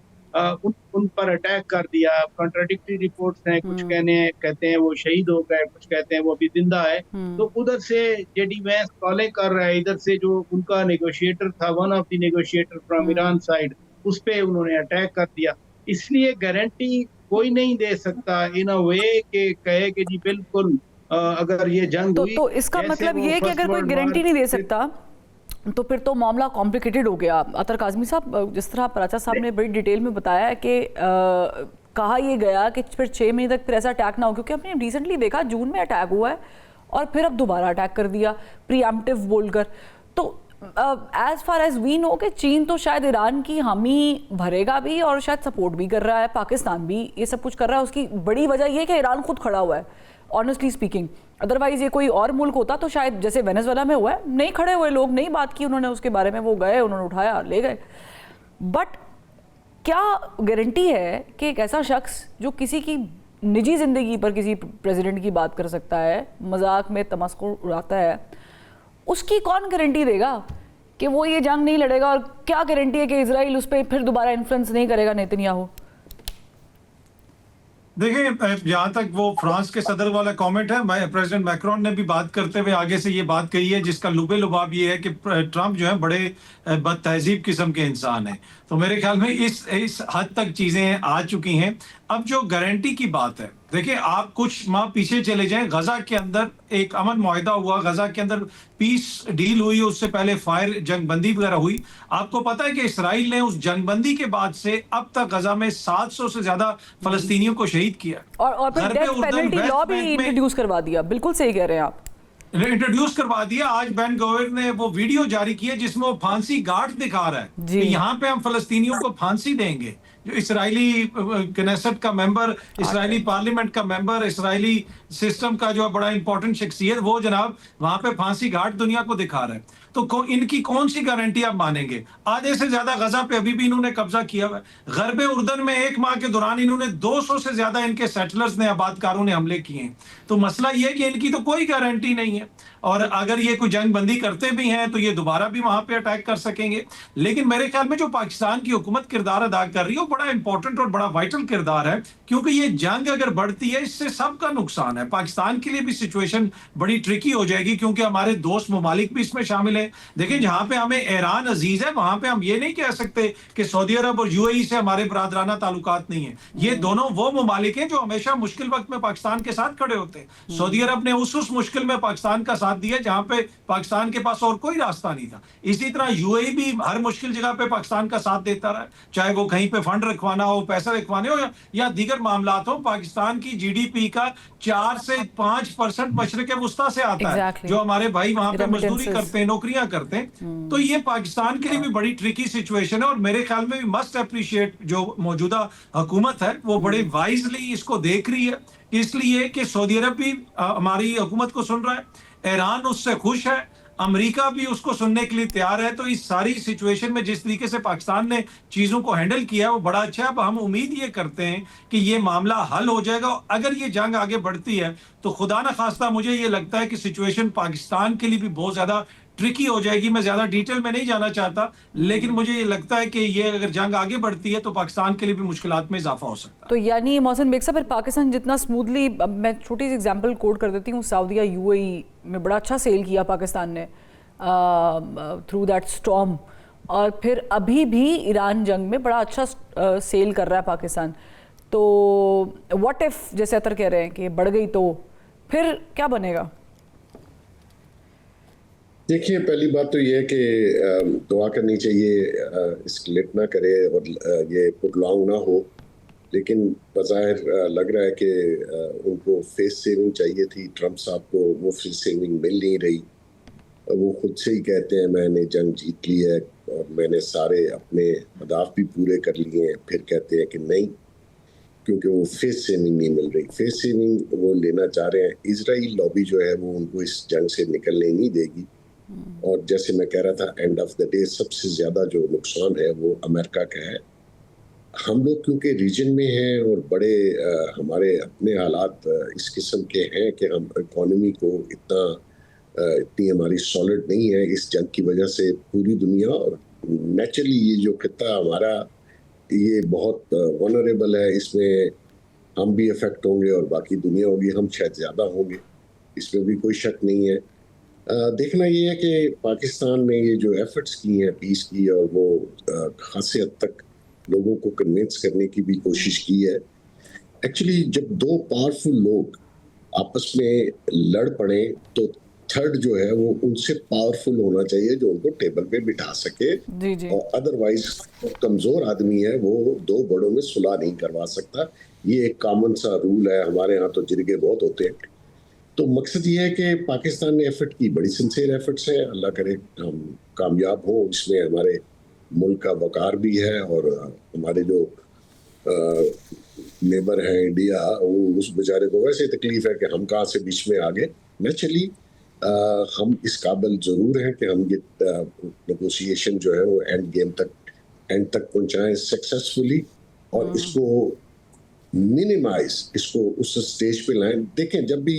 उन पर अटैक कर दिया। कॉन्ट्राडिक्टरी रिपोर्ट्स हैं, कुछ कहते हैं वो शहीद हो गए, कुछ कहते हैं वो अभी जिंदा है। तो उधर से जेडी वैंस कॉलें कर रहा है, इधर से जो उनका नेगोशिएटर था, one of the negotiator from Iran side, उस पे उन्होंने अटैक कर दिया। इसलिए गारंटी कोई नहीं दे सकता इन अ वे के कहे कि जी बिल्कुल अगर ये जंग हुई, तो इसका मतलब ये है कि अगर कोई गारंटी नहीं दे सकता तो फिर तो मामला कॉम्प्लिकेटेड हो गया। अतर काज़मी साहब, जिस तरह पराचा साहब ने बड़ी डिटेल में बताया कि कहा यह गया कि फिर 6 महीने तक फिर ऐसा अटैक ना हो, क्योंकि हमने रिसेंटली देखा जून में अटैक हुआ है और फिर अब दोबारा अटैक कर दिया प्रीएम्प्टिव बोलकर। तो as far as we know कि चीन तो शायद ईरान की हामी भरेगा भी और शायद सपोर्ट भी कर रहा है, पाकिस्तान भी ये सब कुछ कर रहा है। उसकी बड़ी वजह यह है कि ईरान खुद खड़ा हुआ है ऑनेस्टली स्पीकिंग। अदरवाइज ये कोई और मुल्क होता तो शायद जैसे वेनेजुएला में हुआ है, नहीं खड़े हुए लोग, नहीं बात की उन्होंने उसके बारे में, वो गए, उन्होंने उठाया, ले गए। बट क्या गारंटी है कि एक ऐसा शख्स जो किसी की निजी ज़िंदगी पर किसी प्रेसिडेंट की बात कर सकता है, मजाक में तमस्कुर उड़ाता है, उसकी कौन गारंटी देगा कि वो ये जंग नहीं लड़ेगा? और क्या गारंटी है कि इजराइल उस पर फिर दोबारा इन्फ्लुएंस नहीं करेगा नेतन्याहू? देखिए, जहां तक वो फ्रांस के सदर वाला कमेंट है, प्रेसिडेंट मैक्रोन ने भी बात करते हुए आगे से ये बात कही है, जिसका लुबे लुबाब ये है कि ट्रंप जो है बड़े बदतहजीब किस्म के इंसान हैं। तो मेरे ख्याल में इस हद तक चीजें आ चुकी हैं। अब जो गारंटी की बात है, देखिए आप कुछ माह पीछे चले जाएं, गजा के अंदर एक अमन मुआहिदा हुआ, गजा के अंदर पीस डील हुई, उससे पहले फायर जंगबंदी वगैरह हुई। आपको पता है कि इसराइल ने उस जंगबंदी के बाद से अब तक गजा में 700 से ज्यादा फलस्तीनियों को शहीद किया और फिर डेथ पेनल्टी लॉ भी इंट्रोड्यूस करवा दिया। बिल्कुल सही कह रहे हैं आप, इंट्रोड्यूस करवा दिया। आज बेन गोवेर ने वो वीडियो जारी की है जिसमें वो फांसी गार्ड दिखा रहा है कि यहाँ पे हम फलस्तीनियों को फांसी देंगे। जो इसराइली कनेसेट का मेंबर, इसराइली पार्लियामेंट का मेंबर, इसराइली सिस्टम का जो बड़ा इंपॉर्टेंट शख्सियत, वो जनाब वहां पे फांसी घाट दुनिया को दिखा रहा है। तो इनकी कौन सी गारंटी आप मानेंगे? आधे से ज्यादा गजा पे अभी भी इन्होंने कब्जा किया हुआ है। गरबे उर्दन में 1 माह के दौरान इन्होंने 200 से ज्यादा इनके सेटलर्स ने, आबादकारों ने हमले किए हैं। तो मसला ये है कि इनकी तो कोई गारंटी नहीं है, और अगर ये कोई जंग बंदी करते भी हैं तो ये दोबारा भी वहां पे अटैक कर सकेंगे। लेकिन मेरे ख्याल में जो पाकिस्तान की हुकूमत किरदार अदा कर रही है वो बड़ा इंपॉर्टेंट और बड़ा वाइटल किरदार है, क्योंकि ये जंग अगर बढ़ती है इससे सबका नुकसान है। पाकिस्तान के लिए भी सिचुएशन बड़ी ट्रिकी हो जाएगी, क्योंकि हमारे दोस्त ममालिक भी इसमें शामिल है। देखिए, जहां पे हमें ईरान अजीज है वहां पे हम ये नहीं कह सकते कि सऊदी अरब और यूएई से हमारे बरादराना ताल्लुकात नहीं है। ये दोनों वो ममालिक हैं जो हमेशा मुश्किल वक्त में पाकिस्तान के साथ खड़े होते हैं। सऊदी अरब ने उस मुश्किल में पाकिस्तान का साथ दिया जहां पे पाकिस्तान के पास और कोई रास्ता नहीं था। इसी तरह यूएई भी हर मुश्किल जगह पे पाकिस्तान का साथ देता रहा, चाहे वो कहीं पे फंड फंड रखवाना हो, पैसा रखवाने हो या दीगर मामलात हो, पाकिस्तान की जीडीपी का 4 से 5% मशरिक वस्ता से आता है, जो हमारे भाई वहां पे मजदूरी करते हैं, नौकरियां करते हैं। तो ये पाकिस्तान के लिए भी बड़ी ट्रिकी सिचुएशन है और मेरे ख्याल में भी मस्ट अप्रिशिएट जो मौजूदा हुकूमत है वो बड़े वाइजली इसको देख रही है, इसलिए कि सऊदी अरब भी हमारी हुकूमत को सुन रहा है, ईरान उससे खुश है, अमेरिका भी उसको सुनने के लिए तैयार है। तो इस सारी सिचुएशन में जिस तरीके से पाकिस्तान ने चीजों को हैंडल किया वो बड़ा अच्छा है। अब हम उम्मीद ये करते हैं कि ये मामला हल हो जाएगा। अगर ये जंग आगे बढ़ती है तो खुदा ना खास्ता मुझे ये लगता है कि सिचुएशन पाकिस्तान के लिए भी बहुत ज्यादा ट्रिकी हो जाएगी। मैं ज्यादा डिटेल में नहीं जाना चाहता, लेकिन मुझे ये लगता है कि ये अगर जंग आगे बढ़ती है तो पाकिस्तान के लिए भी मुश्किलात में इजाफा हो सकता है। तो यानी मोहसिन बेग साहब, फिर पाकिस्तान जितना स्मूथली, मैं छोटी सी एग्जांपल कोट कर देती हूँ, सऊदीया यूएई में बड़ा अच्छा सेल किया पाकिस्तान ने थ्रू दैट स्टॉर्म, और फिर अभी भी ईरान जंग में बड़ा अच्छा सेल कर रहा है पाकिस्तान। तो व्हाट इफ, जैसे अतर कह रहे हैं कि बढ़ गई तो फिर क्या बनेगा? देखिए, पहली बात तो ये है कि दुआ करनी चाहिए एस्केलेट ना करे और ये प्रोलॉन्ग ना हो, लेकिन बज़ाहिर लग रहा है कि उनको फेस सेविंग चाहिए थी। ट्रंप साहब को वो फेस सेविंग मिल नहीं रही। वो खुद से ही कहते हैं मैंने जंग जीत ली है और मैंने सारे अपने अहदाफ भी पूरे कर लिए हैं, फिर कहते हैं कि नहीं, क्योंकि वो फेस सेविंग नहीं मिल रही। फेस सेविंग वो लेना चाह रहे हैं। इजराइल लॉबी जो है वो उनको इस जंग से निकलने नहीं देगी। और जैसे मैं कह रहा था, एंड ऑफ द डे सबसे ज्यादा जो नुकसान है वो अमेरिका का है। हम लोग क्योंकि रीजन में हैं और बड़े हमारे अपने हालात इस किस्म के हैं कि हम इकोनॉमी को इतनी हमारी सॉलिड नहीं है। इस जंग की वजह से पूरी दुनिया और नेचुरली ये जो खिता हमारा ये बहुत वनरेबल है, इसमें हम भी इफेक्ट होंगे और बाकी दुनिया होगी, हम शायद ज़्यादा होंगे, इसमें भी कोई शक नहीं है। देखना ये है कि पाकिस्तान ने ये जो एफर्ट्स की हैं पीस की, और वो खासी हद तक लोगों को कन्विंस करने की भी कोशिश की है। एक्चुअली जब दो पावरफुल लोग आपस में लड़ पड़े तो थर्ड जो है वो उनसे पावरफुल होना चाहिए जो उनको टेबल पे बिठा सके। जी। और अदरवाइज कमजोर आदमी है वो दो बड़ों में सुलह नहीं करवा सकता। ये एक कॉमन सा रूल है, हमारे यहाँ तो जिरगे बहुत होते हैं। तो मकसद ये है कि पाकिस्तान ने एफर्ट की, बड़ी सिंसियर एफर्ट्स हैं, अल्लाह करे हम कामयाब हो। इसमें हमारे मुल्क का वकार भी है और हमारे जो नेबर है इंडिया, वो उस बेचारे को वैसे तकलीफ है कि हम कहाँ से बीच में आ गए। नेचुरली हम इस काबिल ज़रूर हैं कि हम ये नेगोशिएशन जो है वो एंड तक पहुँचाएं सक्सेसफुली, और इसको मिनिमाइज, इसको उस स्टेज पे लाएं। देखें, जब भी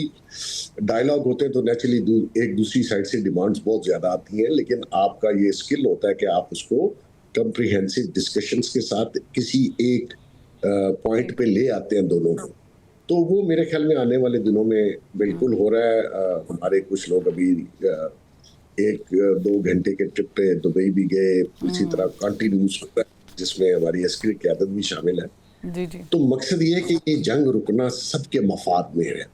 डायलॉग होते हैं तो नेचुरली एक दूसरी साइड से डिमांड्स बहुत ज़्यादा आती हैं, लेकिन आपका ये स्किल होता है कि आप उसको कम्प्रिहेंसिव डिस्कशंस के साथ किसी एक पॉइंट पे ले आते हैं दोनों को। तो वो मेरे ख्याल में आने वाले दिनों में बिल्कुल हो रहा है। हमारे कुछ लोग अभी 1-2 घंटे के ट्रिप पे दुबई भी गए, इसी तरह कंटिन्यूस होता है जिसमें हमारी अस्करी क़यादत भी शामिल है। जी। तो मकसद ये है कि ये जंग रुकना सबके मफाद में है,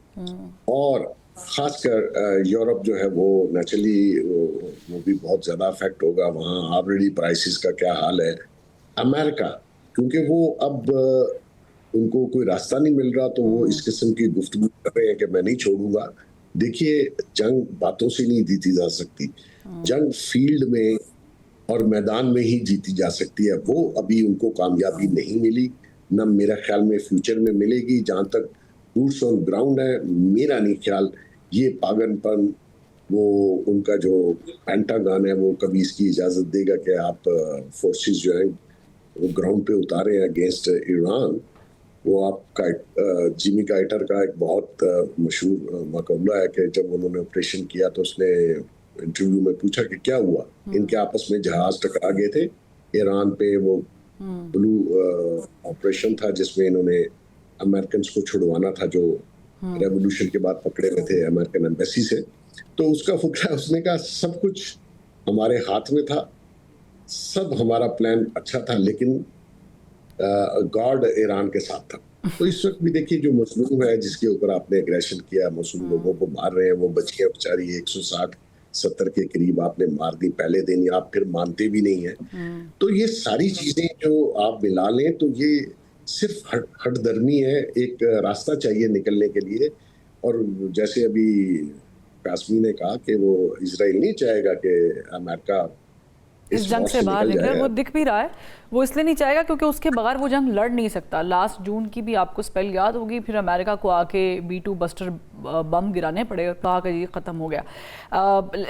और खासकर यूरोप जो है वो नेचुरली वो भी बहुत ज़्यादा अफेक्ट होगा। वहाँ ऑलरेडी प्राइसेस का क्या हाल है। अमेरिका, क्योंकि वो अब उनको कोई रास्ता नहीं मिल रहा, तो वो इस किस्म की गुफ्तगू कर रहे हैं कि मैं नहीं छोड़ूंगा। देखिए, जंग बातों से नहीं जीती जा सकती, जंग फील्ड में और मैदान में ही जीती जा सकती है। वो अभी उनको कामयाबी नहीं मिली, न मेरा ख्याल में फ्यूचर में मिलेगी। जहाँ तक रूट्स ऑन ग्राउंड है, मेरा नहीं ख्याल ये पागलपन, वो उनका जो पेंटागन है वो कभी इसकी इजाज़त देगा कि आप फोर्सेस जो है वो ग्राउंड पे उतारे अगेंस्ट ईरान। वो आपका जिमी कार्टर का एक बहुत मशहूर मकबला है कि जब उन्होंने ऑपरेशन किया तो उसने इंटरव्यू में पूछा कि क्या हुआ, इनके आपस में जहाज टकरा गए थे ईरान पे। वो ब्लू ऑपरेशन था जिसमें इन्होंने अमेरिकन को छुड़वाना था जो रेवोल्यूशन के बाद पकड़े हुए थे अमेरिकन एम्बेसी से। तो उसका फुकरा, उसने कहा सब कुछ हमारे हाथ में था, सब हमारा प्लान अच्छा था, लेकिन गॉड ईरान के साथ था। तो इस वक्त भी देखिए जो मजलूम है जिसके ऊपर आपने एग्रेशन किया, मजलूम लोगों को मार रहे हैं, वो बच्चियां बेचारी 160 70 के करीब आपने मार दी पहले दिन, आप फिर मानते भी नहीं है। तो ये सारी चीजें जो आप मिला लें तो ये सिर्फ हठधर्मी है, एक रास्ता चाहिए निकलने के लिए। और जैसे अभी कासमी ने कहा कि वो इजराइल नहीं चाहेगा कि अमेरिका इस जंग से बाहर निकले, वो दिख भी रहा है। वो इसलिए नहीं चाहेगा क्योंकि उसके बगैर वो जंग लड़ नहीं सकता। लास्ट जून की भी आपको स्पेल याद होगी, फिर अमेरिका को आके B-2 बस्टर बम गिराने पड़े और कहा कि ये ख़त्म हो गया।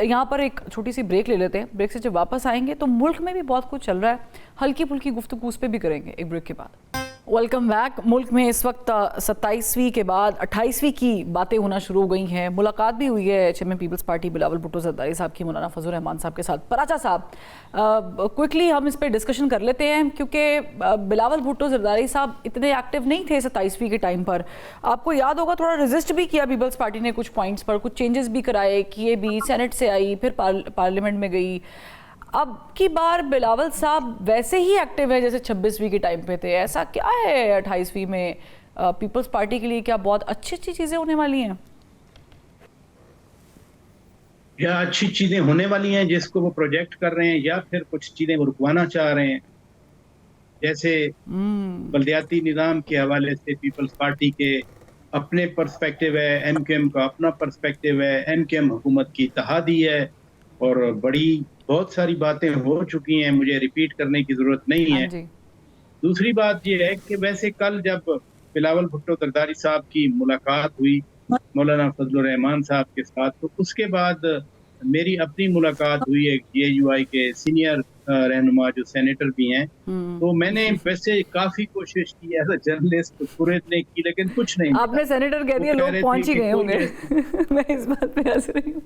यहाँ पर एक छोटी सी ब्रेक ले लेते हैं। ब्रेक से जब वापस आएंगे तो मुल्क में भी बहुत कुछ चल रहा है, हल्की फुल्की गुफ्तगू उस पर भी करेंगे एक ब्रेक के बाद। Welcome back. मुल्क में इस वक्त 27वीं के बाद 28वीं की बातें होना शुरू हो गई हैं। मुलाकात भी हुई है chairman peoples party Bilawal Bhutto Zardari साहब की मौलाना फजल रहमान साहब के साथ। पराचा साहब, क्विकली हम इस पर डिस्कशन कर लेते हैं क्योंकि बिलावल भुट्टो जरदारी साहब इतने एक्टिव नहीं थे 27वीं के टाइम पर। आपको याद होगा थोड़ा रेजिस्ट भी किया पीपल्स पार्टी ने कुछ पॉइंट्स पर, कुछ चेंजेस भी कराए, किए भी, सेनेट से आई, फिर पार्लियामेंट में गई। अब की बार बिलावल साहब वैसे ही एक्टिव है जैसे 26वीं के टाइम पे थे। ऐसा क्या है 28वीं में पीपल्स पार्टी के लिए? क्या बहुत अच्छी अच्छी चीजें होने वाली हैं या अच्छी चीजें होने वाली हैं जिसको वो प्रोजेक्ट कर रहे हैं, या फिर कुछ चीजें वो रुकवाना चाह रहे हैं? जैसे बल्दियाती निज़ाम के हवाले से पीपल्स पार्टी के अपने पर्सपेक्टिव है, MKM का अपना पर्सपेक्टिव है, MKM हुकूमत की इत्तेहादी है और बहुत सारी बातें हो चुकी हैं, मुझे रिपीट करने की जरूरत नहीं है। दूसरी बात यह है कि वैसे कल जब बिलावल भुट्टो जरदारी साहब की मुलाकात हुई मौलाना फजल रहमान साहब के साथ, तो उसके बाद मेरी अपनी मुलाकात हुई है GAUI के सीनियर रहनुमा जो सेनेटर भी हैं। तो मैंने वैसे काफी कोशिश की एज अ जर्नलिस्ट पूरे की, लेकिन कुछ नहीं। आपने सेनेटर कह दिया, लोग पहुंच ही गए होंगे। मैं इस बात पे हंस रही हूं।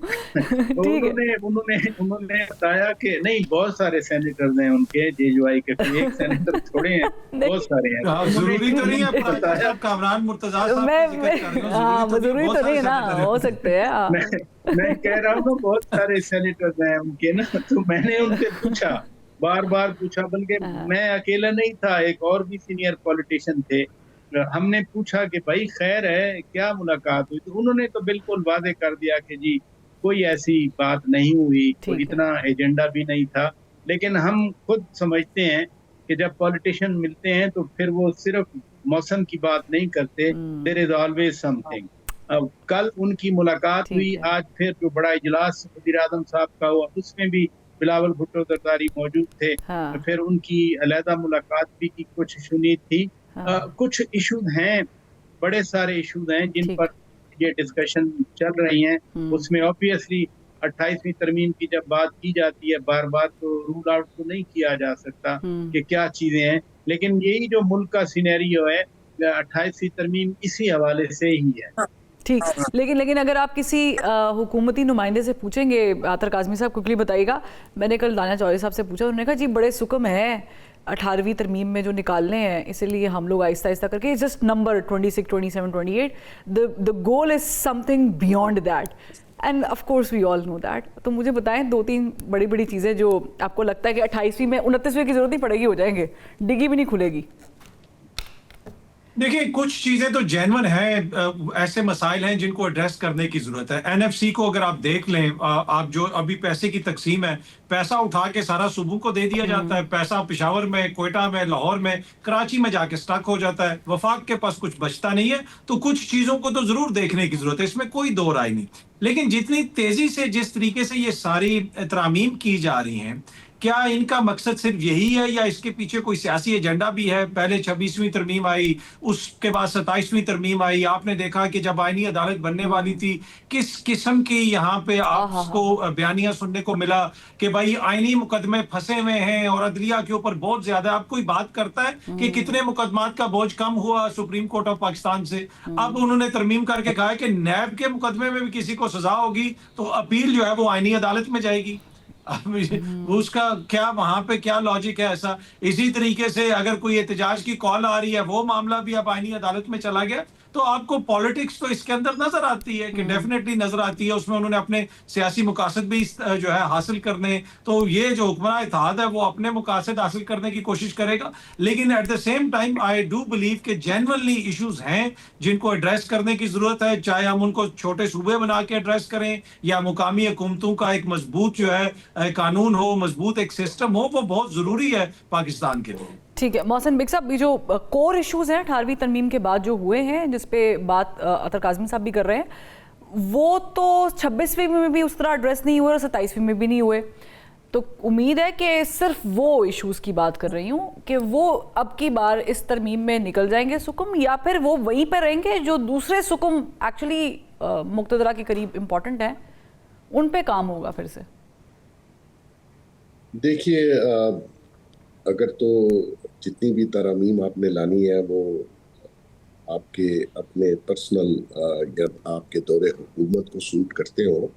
ठीक है। उन्होंने बताया कि नहीं, बहुत सारे सेनेटर्स हैं उनके GAUI के, एक सेनेटर थोड़े हैं, बहुत सारे हैं। जरूरी तो नहीं है बताया कामरान मुर्तजा साहब का जिक्र कर रहे हो। हाँ, जरूरी तो नहीं ना, हो सकते हैं। मैं कह रहा हूँ बहुत सारे सेनेटर्स हैं उनके ना। तो मैंने उनसे पूछा, बार बार पूछा, बल्कि मैं अकेला नहीं था, एक और भी सीनियर पॉलिटिशियन थे। हमने पूछा कि भाई खैर है, क्या मुलाकात हुई? तो उन्होंने तो बिल्कुल वादे कर दिया कि जी कोई ऐसी बात नहीं हुई, कोई इतना एजेंडा भी नहीं था। लेकिन हम खुद समझते हैं कि जब पॉलिटिशियन मिलते हैं तो फिर वो सिर्फ मौसम की बात नहीं करते, देयर इज ऑलवेज समथिंग। कल उनकी मुलाकात हुई, आज फिर जो बड़ा इजलास वज़ीर आज़म साहब का हुआ उसमें भी बिलावल भुट्टो जरदारी मौजूद थे। फिर उनकी अलहदा मुलाकात भी की, कुछ इशू नहीं थी। कुछ इशूज हैं, बड़े सारे इशूज हैं जिन पर ये डिस्कशन चल रही हैं। उसमें ऑब्वियसली 28वीं तरमीम की जब बात की जाती है बार बार, तो रूल आउट तो नहीं किया जा सकता कि क्या चीजें हैं। लेकिन यही जो मुल्क का सिनेरियो है, 28वीं तरमीम इसी हवाले से ही है। ठीक, लेकिन अगर आप किसी हुकूमती नुमाइंदे से पूछेंगे, आतर काज़मी साहब क्विकली बताइएगा, मैंने कल दानिया चौधरी साहब से पूछा, उन्होंने कहा जी बड़े सुकम है 18वीं तरमीम में जो निकालने हैं, इसलिए हम लोग आहिस्ता आहिस्ता करके just number 26, 27, 28, the goal is something beyond that, and of course we all know that. तो मुझे बताएं 2-3 बड़ी बड़ी चीज़ें जो आपको लगता है कि 28वीं में 29वीं की जरूरत नहीं पड़ेगी, हो जाएंगे, डिग्गी भी नहीं खुलेगी। देखिए, कुछ चीजें तो जेन्युइन है, ऐसे मसाइल हैं जिनको एड्रेस करने की जरूरत है। NFC को अगर आप देख लें, आप जो अभी पैसे की तकसीम है, पैसा उठा के सारा सूबों को दे दिया जाता है। पैसा पेशावर में, क्वेटा में, लाहौर में, कराची में जाके स्टक हो जाता है। वफाक के पास कुछ बचता नहीं है। तो कुछ चीजों को तो जरूर देखने की जरूरत है, इसमें कोई दो राय नहीं। लेकिन जितनी तेजी से, जिस तरीके से ये सारी तरमीम की जा रही हैं, क्या इनका मकसद सिर्फ यही है या इसके पीछे कोई सियासी एजेंडा भी है? पहले 26वीं तरमीम आई, उसके बाद 27वीं तरमीम आई। आपने देखा कि जब आईनी अदालत बनने वाली थी, किस किस्म की यहाँ पे आपको बयानियां सुनने को मिला कि भाई आईनी मुकदमे फंसे हुए हैं और अदलिया के ऊपर बहुत ज्यादा। अब कोई बात करता है कि कितने मुकदमात का बोझ कम हुआ सुप्रीम कोर्ट ऑफ पाकिस्तान से? अब उन्होंने तरमीम करके कहा कि नैब के मुकदमे में भी किसी को सजा होगी तो अपील जो है वो आईनी अदालत में जाएगी। उसका क्या, वहां पे क्या लॉजिक है ऐसा? इसी तरीके से अगर कोई एहतजाज की कॉल आ रही है, वो मामला भी अब आईनी अदालत में चला गया। तो आपको पॉलिटिक्स तो इसके अंदर नजर आती है कि डेफिनेटली नजर आती है, उसमें उन्होंने अपने सियासी मुकासद भी जो है हासिल करने, तो ये जो हुक्मरान इत्तेहाद है वो अपने मुकासद हासिल करने की कोशिश करेगा, लेकिन at the same time I do believe कि जेन्युइनली इश्यूज हैं जिनको एड्रेस करने की जरूरत है, चाहे हम उनको छोटे सूबे बना के एड्रेस करें या मुकामी हुकूमतों का एक मजबूत जो है कानून हो, मजबूत एक सिस्टम हो, वो बहुत जरूरी है पाकिस्तान के लिए। ठीक है मोहसिन बेग साहब, ये जो कोर इश्यूज हैं 18वीं तरमीम के बाद जो हुए हैं, जिस पे बात अतर काज़मी साहब भी कर रहे हैं, वो तो 26वीं में भी उस तरह एड्रेस नहीं हुए और 27वीं में भी नहीं हुए। तो उम्मीद है कि सिर्फ वो इश्यूज़ की बात कर रही हूँ कि वो अब की बार इस तरमीम में निकल जाएंगे सुकुम, या फिर वो वहीं पर रहेंगे जो दूसरे सुकुम एक्चुअली मुक्तदरा के करीब इम्पोर्टेंट हैं, उन पे काम होगा फिर से। देखिए, अगर तो जितनी भी तरमीम आपने लानी है वो आपके अपने पर्सनल या आपके दौरे हुकूमत को सूट करते हो,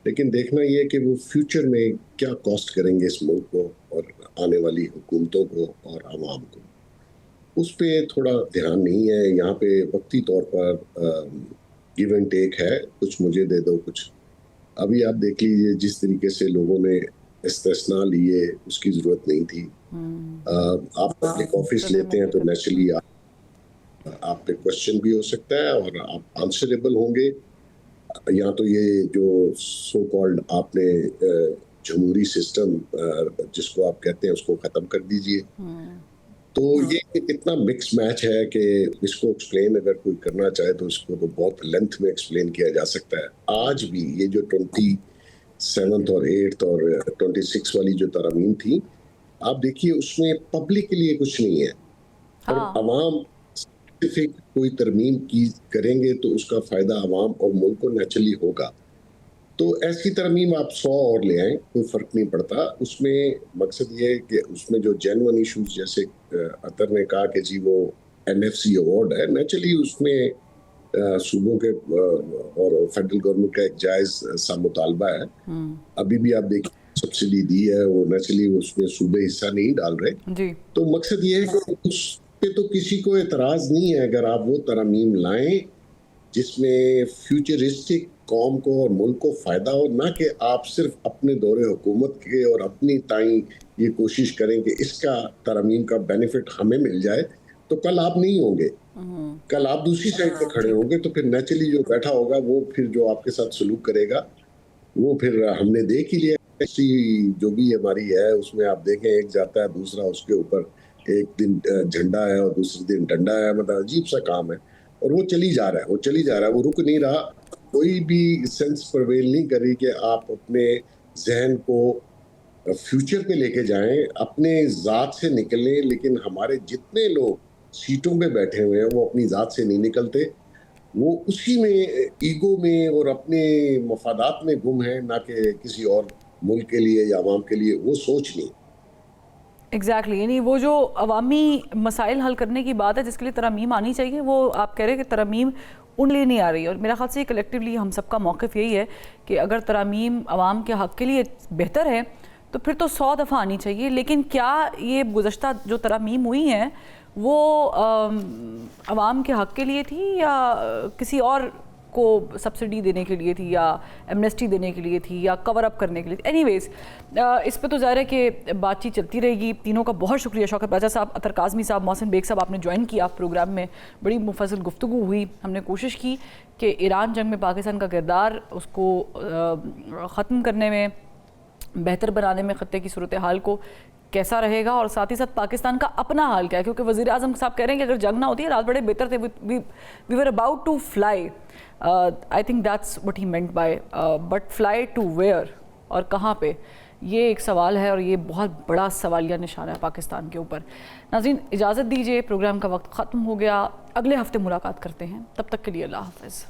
लेकिन देखना ये है कि वो फ्यूचर में क्या कॉस्ट करेंगे इस मुल्क को और आने वाली हुकूमतों को और आवाम को, उस पर थोड़ा ध्यान नहीं है। यहाँ पे वक्ती तौर पर गिव एंड टेक है, कुछ मुझे दे दो कुछ। अभी आप देख लीजिए जिस तरीके से लोगों ने इस्तेस्ना लिए, उसकी ज़रूरत नहीं थी। आप एक ऑफिस लेते हैं तो नेचुरली आप पे क्वेश्चन भी हो सकता है और आप आंसरेबल होंगे, या तो ये जो सो कॉल्ड आपने जमहूरी सिस्टम जिसको आप कहते हैं उसको ख़त्म कर दीजिए। तो ये इतना मिक्स मैच है कि इसको एक्सप्लेन अगर कोई करना चाहे तो इसको तो बहुत लेंथ में एक्सप्लेन किया जा सकता है। आज भी ये जो 27th और 8th और 26 वाली जो तरमीम थी, आप देखिए उसमें पब्लिक के लिए कुछ नहीं है, और अवाम स्पेसिफिक कोई तरमीम की करेंगे तो उसका फ़ायदा अवाम और मुल्क को नेचुरली होगा। तो ऐसी तरमीम आप 100 और ले आएँ, कोई फ़र्क नहीं पड़ता। उसमें मकसद ये है कि उसमें जो जेन्युइन इशूज़, जैसे अतर ने कहा कि जी वो NFC अवार्ड है, नेचुरली उसमें सूबों के और फेडरल गवर्नमेंट का एक जायज़ सा मुतालबा है। अभी भी आप देखिए सब्सिडी दी है, वो नेचुरली उसमें सूबे हिस्सा नहीं डाल रहे जी। तो मकसद ये है कि उस पे तो किसी को एतराज़ नहीं है अगर आप वो तरमीम लाएं जिसमें फ्यूचरिस्टिक कौम को और मुल्क को फ़ायदा हो, ना कि आप सिर्फ अपने दौरे हुकूमत के और अपनी ताई ये कोशिश करें कि इसका तरमीम का बेनिफिट हमें मिल जाए। तो कल आप नहीं होंगे, कल आप दूसरी साइड पे खड़े होंगे, तो फिर नेचुरली जो बैठा होगा वो फिर जो आपके साथ सलूक करेगा वो फिर हमने देख ही लिया। ऐसी जो भी हमारी है उसमें आप देखें, एक जाता है दूसरा उसके ऊपर, एक दिन झंडा है और दूसरे दिन डंडा है, मतलब अजीब सा काम है, और वो चली जा रहा है, वो चली जा रहा है, वो रुक नहीं रहा। कोई भी सेंस प्रवेल नहीं कर रही कि आप अपने जहन को फ्यूचर पे लेके जाएं, अपने ज़ात से निकलें। लेकिन हमारे जितने लोग सीटों पे बैठे हुए हैं वो अपनी ज़ात से नहीं निकलते, वो उसी में ईगो में और अपने मफादात में गुम है, ना कि किसी और मुल्क के लिए या आवाम के लिए वो सोच नहीं। एग्जैक्टली यानी वो जो अवामी मसाइल हल करने की बात है जिसके लिए तरमीम आनी चाहिए, वो आप कह रहे हैं कि तरमीम उन लिए नहीं आ रही है। और मेरा ख्याल से कलेक्टिवली हम सबका मौक़िफ़ यही है कि अगर तरमीम अवाम के हक़ के लिए बेहतर है तो फिर तो 100 दफ़ा आनी चाहिए। लेकिन क्या ये गुज़श्ता जो तरमीम हुई हैं वो अवाम के हक़ के लिए थी या किसी और को सब्सिडी देने के लिए थी या एमनेस्टी देने के लिए थी या कवर अप करने के लिए? एनीवेज इस पे तो ज़ाहिर है कि बातचीत चलती रहेगी। तीनों का बहुत शुक्रिया, शौकत बाजा साहब, अतर काज़मी साहब, मोहसिन बेग साहब, आपने ज्वाइन किया प्रोग्राम में। बड़ी मुफस्सल गुफ्तगू हुई। हमने कोशिश की कि ईरान जंग में पाकिस्तान का किरदार उसको ख़त्म करने में, बेहतर बनाने में, ख़त्ते की सूरत हाल को कैसा रहेगा, और साथ ही साथ पाकिस्तान का अपना हाल क्या है। क्योंकि वज़ीर आज़म साहब कह रहे हैं कि अगर जंग ना होती है रात बड़े बेहतर थे, we were about to fly. I think that's what he meant by, but fly to where और कहाँ पे, ये एक सवाल है और ये बहुत बड़ा सवालिया निशान है पाकिस्तान के ऊपर। नाज़रीन इजाज़त दीजिए, प्रोग्राम का वक्त ख़त्म हो गया। अगले हफ्ते मुलाकात करते हैं, तब तक के लिए अल्लाह हाफ़िज़।